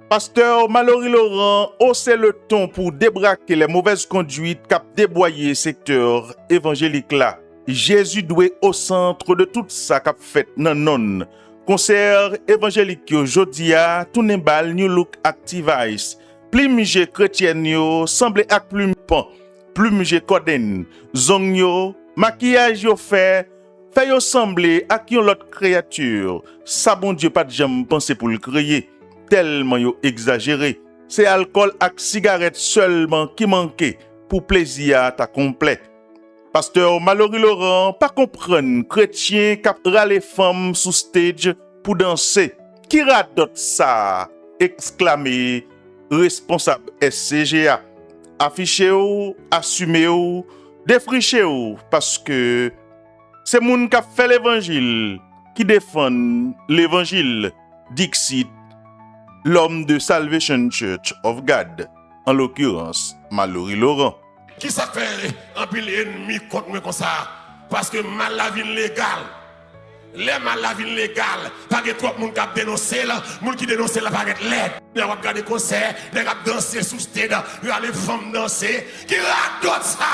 Pasteur Mallory Laurent haussait le ton pour débraquer les mauvaises conduites qu'a déboyé le secteur évangélique là. Jésus doit au centre de tout ça qu'a fait nan non. Concert évangélique yo jodia tourne bal New Look Activize. Plumige chrétien yo semble ak plume pan, plumige koden, zong yo, maquillage yo fait yo semble ak yon l'autre créature. Ça bon Dieu pas de jamais pensé pour le créer. Tellement yo exagéré. C'est alcool ak cigarette seulement qui manquait pour plaisir ta complet. Pasteur Mallory Laurent pas comprendre chrétien qui râle femmes sous stage pour danser. Qui radote ça? Exclamé responsable SCGA. Affiché ou, assumé ou, défriché ou parce que c'est moun qui fait l'évangile qui défend l'évangile. Dixit l'homme de Salvation Church of God, en l'occurrence Mallory Laurent. Qui ça fait un pile ennemi contre moi comme ça? Parce que mal la vie légale. Les mal la vie légale. Pas que trop de monde qui dénonce là, monde qui dénonce là pas être l'aide. On va regarder concert, on va danser sous stage, on va les femmes danser. Qui radote ça?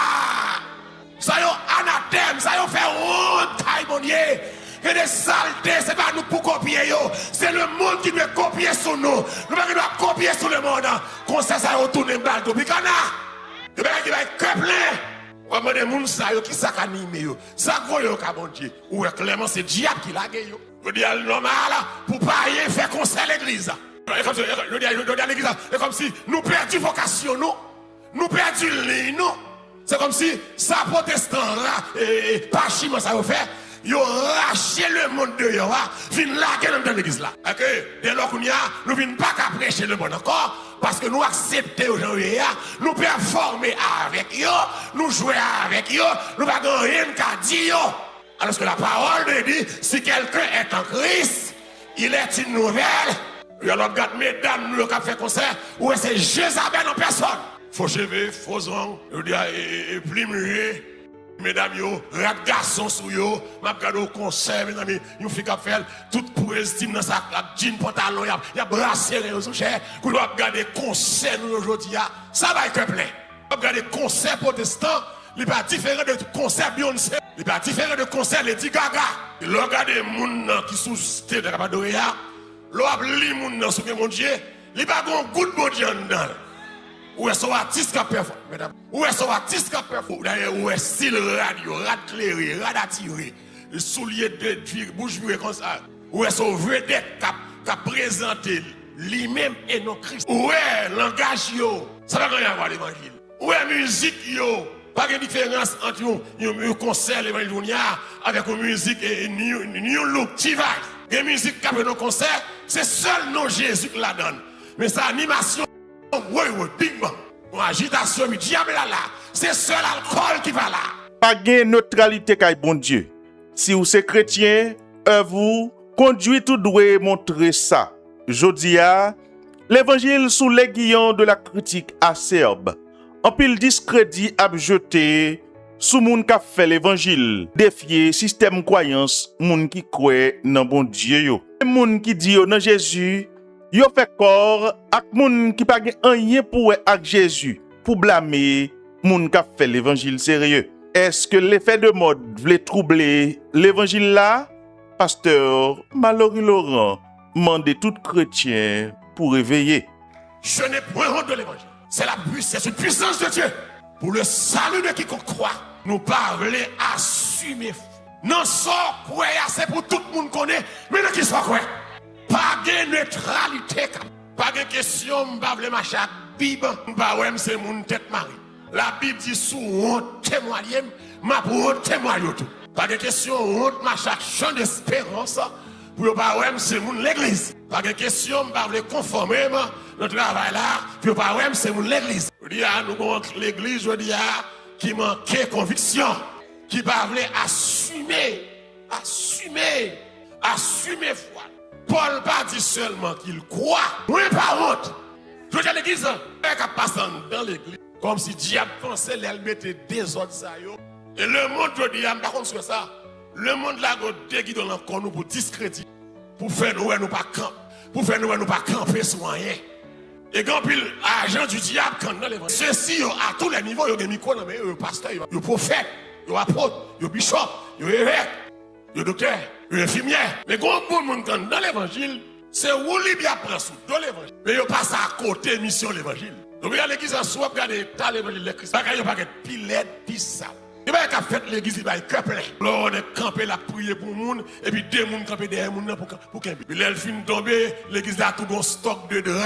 Ça yo anathème, ça yo fait honte, mon Dieu. Et des saletés, c'est pas nous pour copier yo. C'est le monde qui doit copier sur nous. Nous ne doit copier sur le monde. Comme ça retourne un bal de picana. Il va être plein. On va demander moun sa yo qui ça anime yo. Ça gros yo ka bon Dieu. Ou clairement c'est diable qui l'a yo. Je dis normal pour pas rien faire concert l'église. Je dis à l'église, c'est comme si nous perdu vocation nous perdu ligne nous. C'est comme si ça protestant là et pas chimo ça vous fait. Yo raché le monde de yo, vin là dans l'église là. OK, dès lors qu'on y a, nous vinn pas qu'à prêcher le bon encore parce que nous accepter aujourd'hui, nous performer avec yo, nous jouer avec yo, nous pas rien qu'à dire yo. Alors que la parole de dit si quelqu'un est en Christ, il est une nouvelle. Yo regarde mesdames nous qui fait concert ou c'est Jézabel en personne. Faux cheveux, faux ongles, et plus muet. Mesdames, yo, rat garçon sous yo, m'a regardé au concert, mes amis, yon fi k'ap faire tout pour estime dans sa jean pantalon, y a brassé les sous cher, qu'on doit regarder concert nous aujourd'hui, ça va être plein. Regarder concert protestant, il pas différent de concert Beyoncé, il pas différent de concert Lady Gaga. Il regarde moun qui sous stage de Kapadoria, l'on a li moun sous mon Dieu, il pas gon goût de bon Dieu dedans. Où est son artiste qui a performé, mesdames? Où est son artiste qui a performé? D'ailleurs, où est style radio, radclairé, radattiré, soulier de bouche virée comme ça? Où est son vedette qui a présenté lui-même et non Christ? Où est langage yo? Ça va rien avoir l'évangile. Où est musique yo? Pas de différence entre un concert l'évangile avec une musique et New Look Activize. Une musique qui a fait nos concerts, c'est seul non Jésus qui la donne. Mais sa animation, oui, big bang. Agitation, mais diable là, c'est seul alcool qui va là. Pas de neutralité kay bon Dieu. Si vous êtes chrétien, vous conduit tout doit montrer ça. Jodia, l'évangile sous l'aiguillon de la critique acerbe. En pile discrédit abjeté sous moun qui fait l'évangile, défier système croyance moun qui croit dans bon Dieu yo. Moun qui dit yo dans Jésus, yo fait corps ak moun qui pa gen rien pour ak Jésus pour blâmer moun qui fait l'évangile sérieux. Est-ce que l'effet de mode voulait troubler l'évangile là? Pasteur Mallory Laurent mandé tout chrétien pour réveiller. Je n'ai point honte de l'évangile. C'est une puissance de Dieu. Pour le salut de quiconque croit, nous parler assumer. Non sort quoi, c'est pour tout le monde connaît, mais non qui soit quoi. Pas de neutralité, pas de question, m'bavle machin, Bible, m'bawem c'est mon tête mari. La Bible dit sous honte témoignez, ma pour témoigner tout. Pas de question honte machin, champ d'espérance pour m'bawem c'est mon l'église. Pas de question, m'bavle conformer notre travail là, pour m'bawem c'est mon l'église. Je dis à nous l'église, je dis à qui manquait conviction, qui m'bavle assumer foi. Paul pas dit seulement qu'il croit, oui pas honte. Je dis à l'église, il passe dans l'église, comme si diable pensait qu'elle mettait des autres saillots. Et le monde, je dis, par contre sur ça, le monde là, il déguide encore nous pour discréditer, pour faire nous pas camper, pour faire nous pas camper sur rien. Et quand pile agent du diable quand dans l'évangile. Ceux-ci à tous les niveaux, ils ont des micros dans les pasteurs, ils ont prophètes, ils ont apôtres, ils ont bishop, ils ont évêques, ils ont docteurs, ils ont infirmières. Mais quand bon monde quand dans l'évangile, c'est où lui bien prend sous dans l'évangile. Mais ils passent à côté mission l'évangile. Donc regardez l'église en soi, regardez dans l'évangile les chrétiens. Ils pas pile pile ça. Et bien, quand fait l'église, il va être cœur plein. Là, on est campé, la prier pour le monde, et puis deux monde campé derrière le monde pour qu'un. Puis là, fin tomber, l'église a tout bon stock de draps,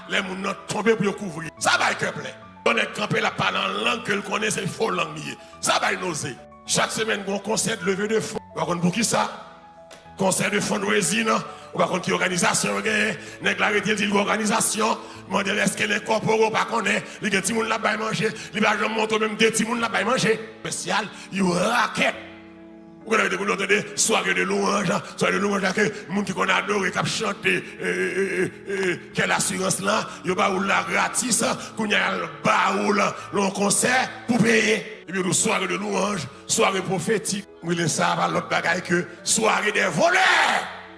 les monde tombé pour couvrir. Ça va être cœur plein. On est campé, la parole en langue que le connaît, c'est faux langue. Ça va être nausé. Chaque semaine, on concert de levée de fonds. Par contre, pour qui ça? Concert de fundraising, par contre, qui organisation, nèg la rete dit l'organisation, demande est-ce qu'elle est corporelle pas connaît, les petits moun la bail manger, les ba jam monte même des petits moun la bail manger. Spécial, you racket. Vous avez des soirées de louange, soirées de louange que moun qui qu'on adore qui chanter quelle assurance là, yo ba ou la gratis, qu'on y a ba ou le concert pour payer. Et puis nous soirée de louange, soirée prophétique, oui ça va l'autre bagaille que soirée des voleurs.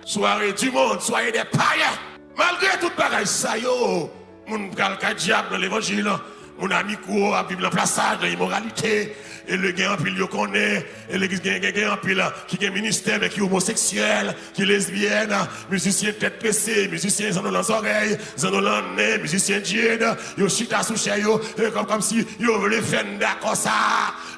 Soirée du monde, soirée des païens. Malgré toute bagaille, ça yo, mon calca diable dans l'évangile, mon ami court à vivre l'emplaçage de l'immoralité, et le gain en pile yo connaît, et l'église gain en pile qui est ministère, mais qui est homosexuel, qui est lesbienne, musicien tête pressée, musicien dans les oreilles, dans les nez, musicien diède, yo chita sous chez yo, comme si yo voulait faire d'accord ça.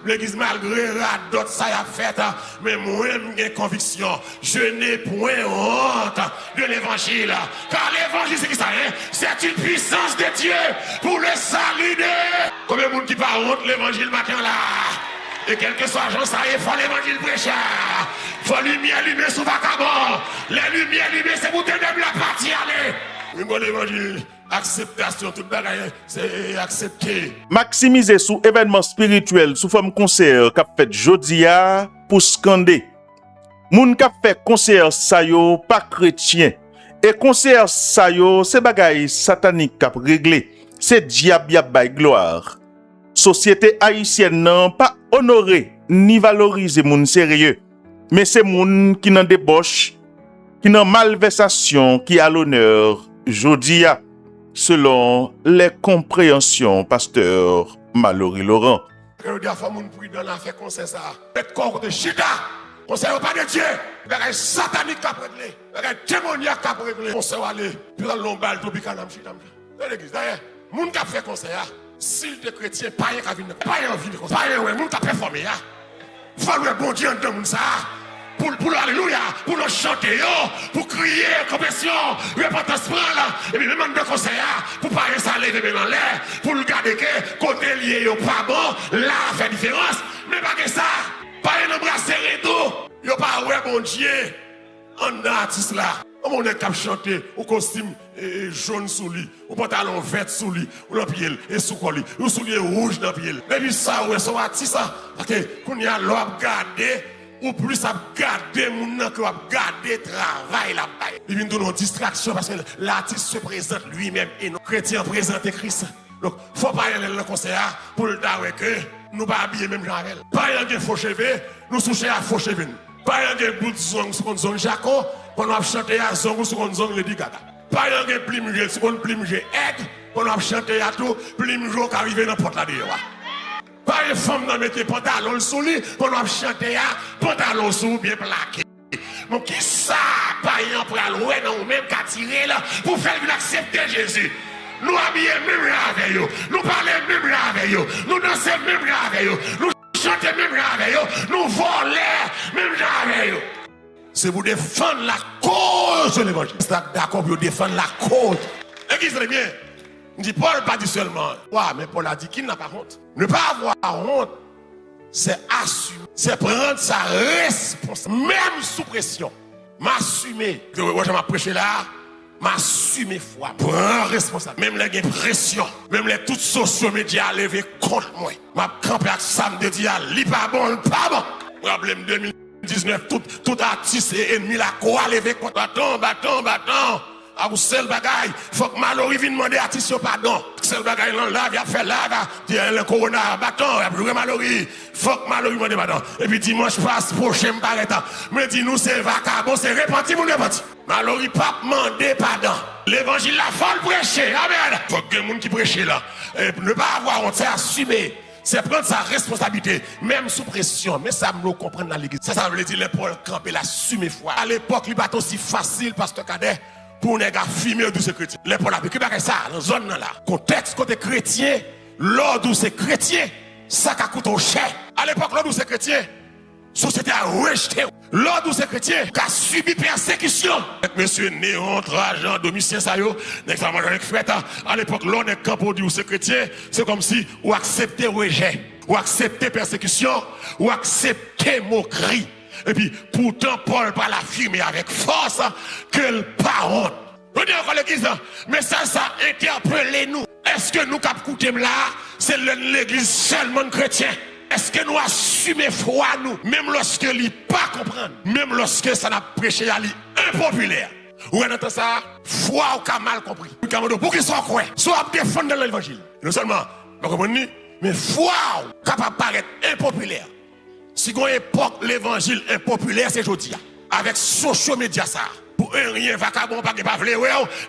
L'église malgré d'autres ça y a fait, mais moi j'ai conviction, je n'ai point honte de l'évangile, car l'évangile c'est qui ça, hein? C'est une puissance de Dieu pour le salut de. Combien de monde qui pas honte l'évangile matin là? Et quel que soit Jean, ça y est, faut l'évangile prêcher. Faut lumière allumée sous vacabon. La lumière allumée, c'est pour te donner la partie aller. Une bonne évangile, acceptation, tout bagaille, c'est accepté. Maximiser sous événement spirituel sous forme concert qu'a fait jodia pour scander. Moun qu'a fait concert sa yo pas chrétien. Et concert sa yo, c'est bagaille satanique qu'a réglé. C'est diable y bay gloire. Société haïtienne nan pas honoré ni valoriser moun sérieux, mais c'est moun qui nan débauche, qui nan malversation qui a l'honneur jodia, selon les compréhensions pasteur Mallory Laurent. Regarde faut moun pri dans l'affaire concert ça. Faites corps de chita. Conseil pas de Dieu. Bagay satanique qu'a réglé. Bagay démoniaque qu'a réglé. Conseil aller puis dans lombal tout bikanam chita. Dans l'église d'ailleurs, moun qu'a fait conseil. S'il te chrétien, pas un qui pas un vie comme ça. Pas un monde qui a performé. Il faut le bon Dieu dans monde ça. Pour l'alléluia, pour nous chanter, pour crier, compassion, repentance prendre, et puis même de conseil, pour pas ça lever dans l'air, pour le garder que côté lié au pas bon, là fait différence, mais pas que ça. Pas un embrasser et tout. Il n'y a pas ouais bon Dieu en artiste là. On est cap chanter au costume jaune sous lui, au pantalon vert sous lui, ou dans pied et sous colli, ou soulier rouge dans pied. Et puis ça ouais son artiste ça parce que qu'on y a l'op garder ou plus à garder mon nom que à garder travail là-bas. Il vient de nos distractions parce que l'artiste se présente lui-même et nos chrétiens présentent Christ. Donc faut pas y aller dans le conseil pour le dire que nous pas habiller même genre elle. Pas y aller faux cheveux, nous soucher à faux cheveux. Pas y aller bout de zong sur zong Jaco. Pour nous chanter à zong sur une zong Lady Gaga. Pas y aller plimger sur une plimger aide. Pour nous chanter à tout plimger qui arrive dans porte là dehors. Pas une femme dans mettre pantalon sous lui pour nous chanter à pantalon sous bien plaqué. Donc qui ça pas y en pral ouais non même qu'à tirer là pour faire accepter Jésus. Nous habiller même avec eux, nous parler même avec eux, nous danser même avec eux, nous chanter même avec eux, nous voler même avec eux. C'est pour défendre la cause de l'évangile. C'est d'accord pour défendre la cause. Église très bien. On dit Paul pas dit seulement. Ouais, mais Paul a dit qu'il n'a pas honte. Ne pas avoir honte, c'est assumer. C'est prendre sa responsabilité. Même sous pression. M'assumer. Je vais prêcher là. M'assumer foi. Prendre responsabilité. Même les pression. Même les toutes sociaux médias lever contre moi. Ma campagne avec Sam de dire, li pas bon, pas bon. Problème 2019, tout artiste et ennemi la quoi lever contre bâton. À vous seul bagaille, faut que Mallory vienne demander à Tissot pardon. Seul bagaille là, il a fait là, il a le corona, bâton, il a joué Mallory. Faut que Mallory demande pardon. Et puis dimanche passe, prochain m'arrête. Mais dis-nous c'est vacabon, c'est repenti, mon repenti. Mallory pas demander pardon. L'évangile la folle prêcher, amen. Faut il y a des gens qui prêchent là. Ne pas avoir honte, c'est assumer. C'est prendre sa responsabilité, même sous pression. Mais ça me comprendre dans l'église. Ça veut dire les Paul camper l'assumer foi. À l'époque, il n'est pas aussi facile, pasteur Cadet, pour les gars filmer de ce chrétien. Les Paul a vécu ça, dans la zone là. Contexte côté chrétien, l'ordre où c'est chrétien, ça a coûté cher. À l'époque, l'ordre où c'est chrétien, société a rejeté. L'ordre où c'est chrétien, qui a subi persécution. Monsieur Néon, Trajan, Domitien, ça y est, à l'époque, l'on est camp pour dire c'est chrétien, c'est comme si ou accepter rejet, ou accepter persécution, ou accepter moquerie. Et puis, pourtant, Paul parle affirmer avec force que pas honte. On dit encore l'église, mais ça interpelle nous. Est-ce que nous, qui écoutons là, c'est l'église seulement chrétien? Est-ce que nous assumons foi nous, même lorsque nous ne pas comprendre, même lorsque ça n'a prêché à lui impopulaire? Ou on entend ça, foi ou qu'a mal compris. Pour qu'ils soient quoi? Soit défendre l'évangile. Non seulement, vous comprenez, mais foi capable de paraître impopulaire. Si on époque l'évangile impopulaire, c'est aujourd'hui. Avec social média ça. Pour un rien, vacabon, pas de pavlé,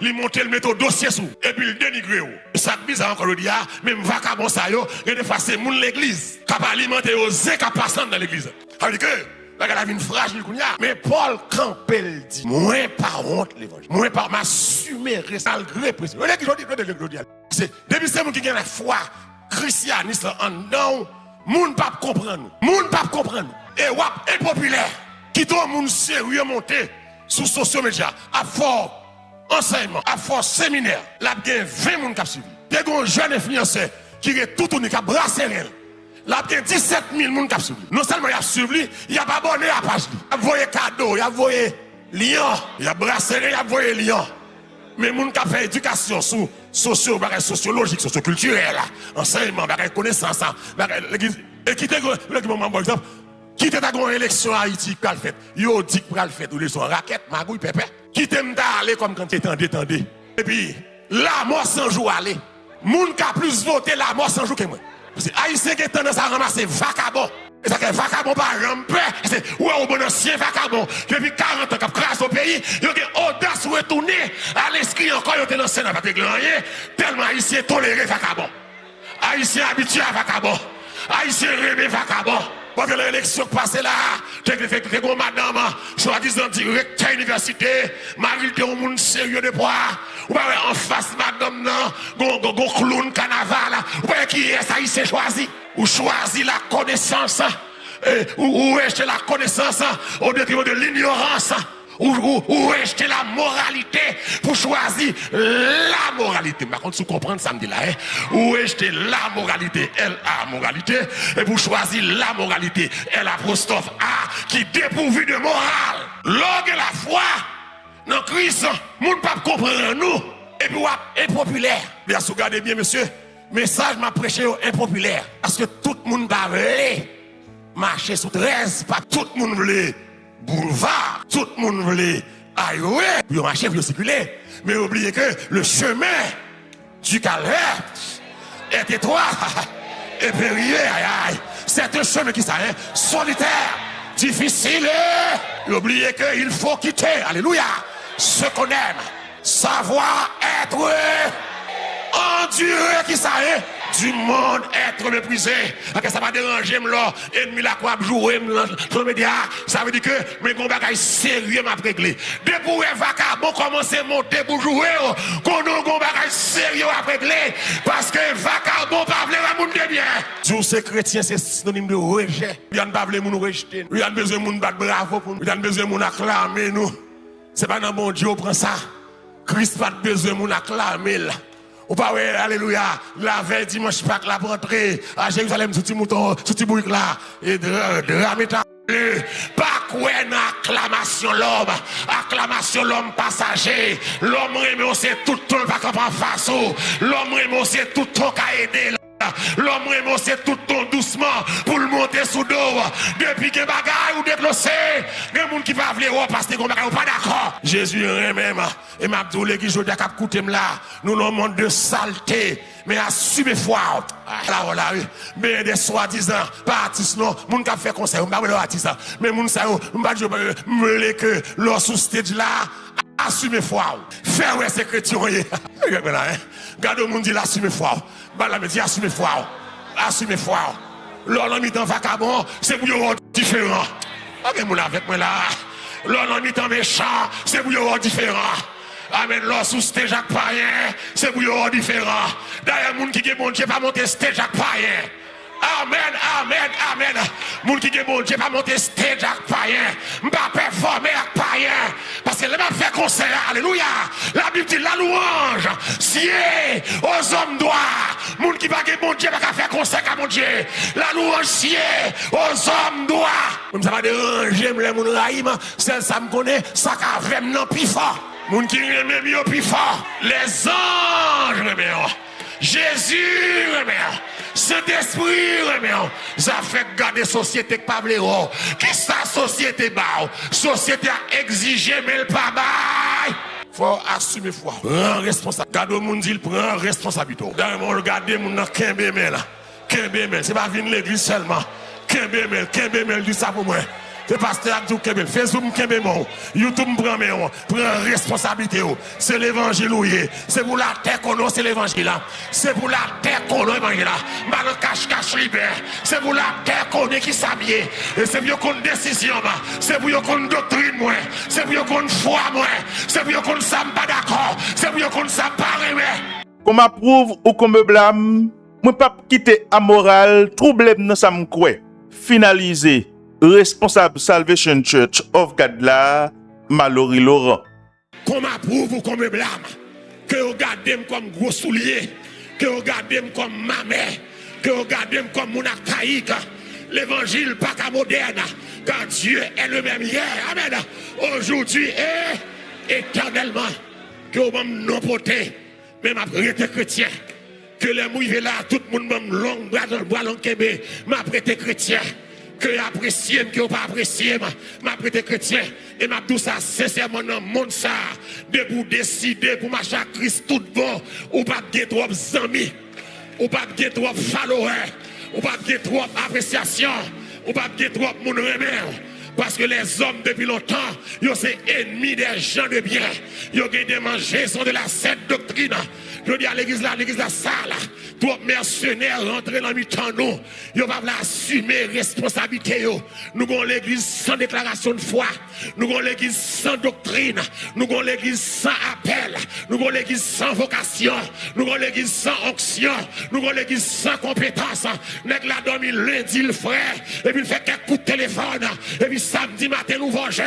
il monte le mettre au dossier sous. Et puis il dénigre. Ça bizarre encore le dia, même vacabon ça yo, il de face moun l'église. Cap alimenter aux zé cap passant dans l'église. Ça veut dire que la vie fragile kounya. Mais Paul Campbell dit, moins par honte l'évangile. Moins par m'assumer malgré pression. C'est depuis c'est moun qui gagne la foi christianiste en dedans, moun pas comprendre. Moun pas comprendre. Et wap impopulaire. Qui doit moun sérieux monter sous social media, à fort enseignement, à fort séminaire, là, il y a 20 personnes qui ont suivi. Il y a un jeune influenceur qui est tout tourné, qui a brassé elle. Là, il y a 17 000 personnes qui ont suivi. Non seulement il a suivi, il a abonné à la page. Il a envoyé cadeau, il a envoyé lion, il a brassé, il a envoyé lion. Mais les gens qui ont fait éducation sur sociologique, socioculturelle, enseignement, connaissance, et qui était, par exemple, qui était dans une élection à Haïti, qui a fait, yo dit qu'il a fait, ou les sont raquettes, magouille, pépé. Qui t'aime d'aller comme quand tu étendais. Et puis, la mort sans jour aller. Moun qui a plus voté la mort sans jour que moi. Parce que Haïtien qui est tendance à ramasser vacabon. Et ça fait vacabon par rampé. C'est ouais, au bon ancien vacabon. Depuis 40 ans, qui a crassé au pays, il y a audace de retourner à l'esprit encore, il y a lancé dans la patrie tellement Haïtien toléré vacabon. Haïtien habitué à vacabon. Haïtien rêvé vacabon. Parce que l'élection passée là, tu as fait madame, soi-disant directeur à l'université, Marie était un monde sérieux de poids. Ou pas en face madame, non, go clown carnaval, ou pas qui est ça, il s'est choisi. Ou choisi la connaissance, ou rejeter la connaissance au détriment de l'ignorance. Ou rejeter la moralité pour choisir la moralité. Par contre, si vous comprenez ça, me dit là, ou rejeter la moralité, L-A moralité, et pour choisir la moralité, L-apostrophe A, qui dépourvu de morale. Lorsque la foi, dans Christ, moun pas comprendre nous, et puis impopulaire. Bien, si vous regardez bien, monsieur, message m'a prêché impopulaire. Parce que tout le monde va marcher sous 13, pas tout le monde veut. Boulevard, tout le monde voulait aïe, puis on marchait, puis on circulait. Mais oubliez que le chemin du calvaire est étroit et périlleux, aïe. C'est un chemin qui s'arrête solitaire, difficile. Et oubliez qu'il faut quitter, alléluia, ce qu'on aime, savoir être enduré qui s'arrête. Du monde être méprisé. Ça va déranger, ennemi la quoi jouer, sur média. Ça veut dire que mes gros bagages sérieux m'a réglé. Dès pour les vacabons commencer à monter pour jouer, qu'on a un bagage sérieux à régler. Parce que vacabons pas vouloir la monde de bien. Dieu c'est chrétien, c'est synonyme de rejet. Il y a pas vouloir nous rejeter. Il y a besoin de nous battre bravo pour nous. Il y a besoin de nous acclamer nous. C'est pas dans mon Dieu, on prend ça. Christ pas besoin de nous acclamer là. Ou pas, ouais, alléluia, la veille dimanche Pâques, la rentrée à Jérusalem, sous petit mouton, sous petit bouc là, et drame pas quoi acclamation l'homme passager, l'homme remet c'est tout le temps pas en face, l'homme remet c'est tout le temps qu'à aider. L'homme c'est tout le temps doucement pour le monter sous dos. Depuis que bagaille ou déclenché, il y a des gens qui va vouloir parce que bagaille ou pas d'accord. Jésus même et m'a dit l'église je dis qu'à écouter là, nous dans monde de saleté, mais assumer foi. Là mais des soi-disant pas artistes non, moun qui fait concert, on pas artiste, mais moun ça on pas que leur sous stage là Assumez foi. Faire ouais c'est chrétien. Regardez mon dit assumez foi. Bah me dit assumez foi. Assumez foi. L'on mis dans vagabond, c'est pour yon différent. Amen mon avec moi là. L'on mis dans méchant, c'est pour yon différent. Amen l'on sous stage Jacques Payen, c'est pour yon différent. D'ailleurs moun qui est bon Dieu pas monter stage Jacques Payen. Amen, amen, amen. Moun qui est bon Dieu pas monter stage avec païen. M'pas performer avec païen. Parce que là m'a fait concert. Alléluia. La Bible dit la louange. Sié aux hommes droits. Moun qui va bon Dieu pas faire concert avec mon Dieu. La louange sié aux hommes droits. Même ça va déranger les moun raïm. Celle ça me connaît, ça qu'a fait non plus fort. Moun qui aime mieux plus fort. Les anges remercient. Jésus remercie. Saint-Esprit remercie. Ça fait garder société que pas bléro. Qu'est-ce que la société bat? Société a exigé mais elle pas bail. Faut assumer foi. Prends responsabilité. Gardez moun dit prend responsabilité. D'ailleurs on regarde moun dans Kembemel. Kembemel, c'est pas venir l'église seulement. Kembemel dit ça pour moi. C'est pasteur Abdou Kembel, Facebook Kembemon, YouTube prend responsabilité. C'est l'évangile, c'est pour la terre qu'on a, c'est l'évangile. C'est pour la terre qu'on a, l'évangile. Mal cache libère. C'est pour la terre qu'on est qui s'habille. Et c'est pour qu'on décision, c'est pour qu'on doctrine, moi. C'est pour qu'on foi, moi. C'est pour qu'on ne s'aime pas d'accord. C'est pour qu'on ne s'aime pas rêver. Qu'on m'approuve ou qu'on me blâme, moi pas quitter amoral, trouble dans sa m'koué. Finalisé. Responsable Salvation Church of God là, Mallory Laurent. Qu'on m'approuve ou qu'on me blâme, que vous gardez comme gros soulier, que vous gardez comme ma mère, que vous gardez comme mon archaïque, l'évangile pas qu'à moderne, car Dieu est le même hier, amen, aujourd'hui et éternellement, que vous m'avez non porté, même après être chrétien, que les mouillés là, tout le monde m'a long bras dans le bois, long kébé, m'a prêté chrétien. Que apprécié, que pas apprécié, m'a prêté chrétien et m'a tout ça sincèrement dans le monde ça de pour décider pour marcher à Christ tout bon ou pas de trop amis ou pas de trop followers ou pas de trop appréciation ou pas de trop mon remède. Parce que les hommes depuis longtemps, ils sont ennemis des gens de bien. Ils ont des mangeaisons de la sainte doctrine. Je dis à l'église là, ça là. Trop mercenaires rentrer dans le temps nous. Ils vont assumer responsabilité. Nous avons l'église sans déclaration de foi. Nous avons l'église sans doctrine. Nous avons l'église sans appel. Nous avons l'église sans vocation. Nous avons l'église sans onction. Nous avons l'église sans compétence. Nèg la dormi lundi le frère. Et puis il fait quelques coups de téléphone. Et puis samedi matin, nous vont jeune.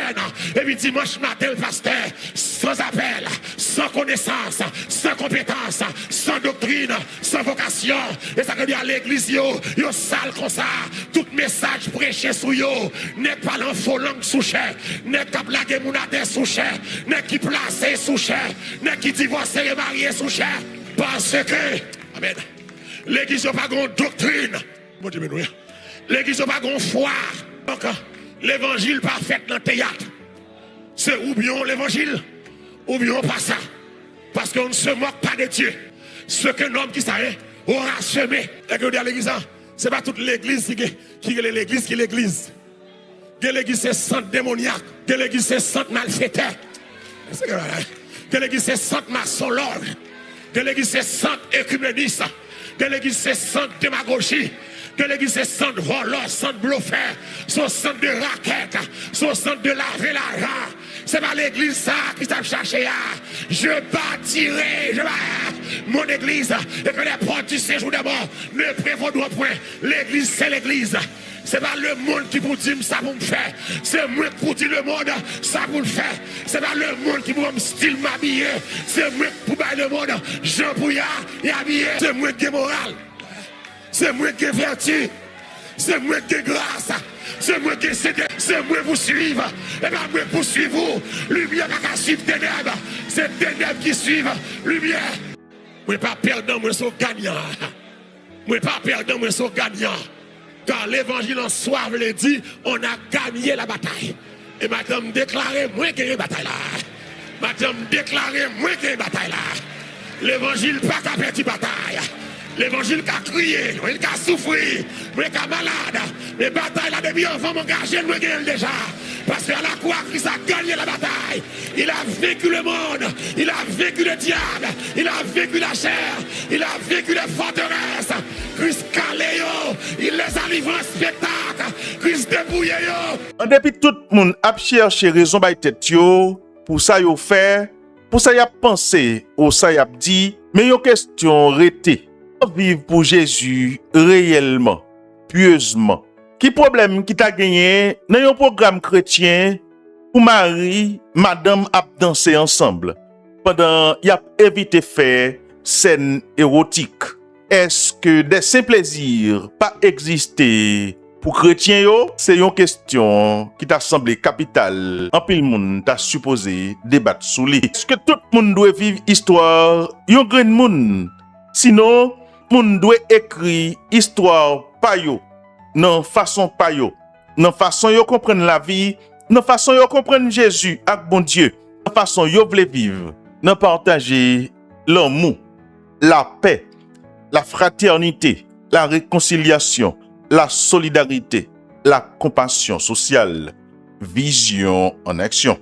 Et puis dimanche matin, le pasteur. Sans appel, sans connaissance, sans compétence, sans doctrine, sans vocation. Et ça veut dire à l'église, yo sale comme ça. Tout message prêché sur yo. N'est pas l'enfant langue sous cher. N'est pas blaguer mon adresse sous cher. N'est qui placé sous cher. N'est qui divorcé et marié sous cher. Parce que, amen. L'église n'a pas de doctrine. Bon Dieu, l'église n'a pas de foi. Donc, l'évangile pas fait dans le théâtre. C'est ou bien l'évangile, ou bien pas ça. Parce qu'on ne se moque pas de Dieu. Ce qu'un homme qui savait aura semé. Et que vous dites à l'église, ce n'est pas toute l'église qui est l'église qui est l'église. Que l'église c'est centre démoniaque. Que l'église c'est centre malfaiteur. Que l'église c'est centre maçon l'ordre. Que l'église c'est centre écuméniste. Que l'église c'est centre démagogie. Que l'église c'est centre voleur, centre bluffeur, son centre de raquette, son centre de laver l'argent. C'est pas l'église ça qui t'a cherché. Je bâtirai mon église et que les portes du séjour de mort ne prévaudront point. L'église c'est l'église. C'est pas le monde qui vous dit ça pour me faire. C'est moi qui vous dis le monde ça pour le faire. C'est pas le monde qui vous me style m'habiller. C'est moi qui vous bailler le monde Jean Bouillard et habillé. C'est moi qui ai moral. C'est moi qui ai vertu. C'est moi qui ai grâce. C'est moi qui ai cédé. C'est moi qui vous suivre. Et bien moi pour suivre vous. Lumière n'a qu'à suivre ténèbres. C'est ténèbres qui suivent lumière. Moi pas perdant, moi suis gagnant. Moi pas perdant, moi suis gagnant. Car l'évangile en soi veut dire, on a gagné la bataille. Et madame déclaré, moi qui ai une bataille là. Madame déclaré, moi qui ai une bataille là. L'évangile pas qu'à perdre bataille. L'évangile qui a crié, il a souffert, il a malade. Les batailles là, depuis enfant, m'engager, nous gagnons déjà. Parce qu'à la croix, Christ a gagné la bataille. Il a vécu le monde, il a vécu le diable, il a vécu la chair, il a vécu les forteresses. Christ Caléo, il les a livrés en spectacle. Christ débrouillé yo. En dépit tout le monde a cherché raison by tête yo, pour ça yo fait, pour ça y a pensé, ou ça y a dit, mais yon question rete. Vivre pour Jésus réellement, pieusement. Qui problème qui t'a gagné dans un programme chrétien pour Marie, madame a dansé ensemble pendant y a évité faire scène érotique. Est-ce que des simples plaisirs pas existé pour chrétiens yo? C'est une question qui t'a semblé capitale. En pile monde t'a supposé débattre sous lui. Est-ce que tout le monde doit vivre histoire yon grand monde? Sinon, moun doit écrire histoire pa yo, nan façon pa yo, nan façon yo comprendre la vie, nan façon yo comprendre Jésus ak bon Dieu, nan façon yo vle vivre, nan partager l'amour, la paix, la fraternité, la réconciliation, la solidarité, la compassion sociale. Vision en action.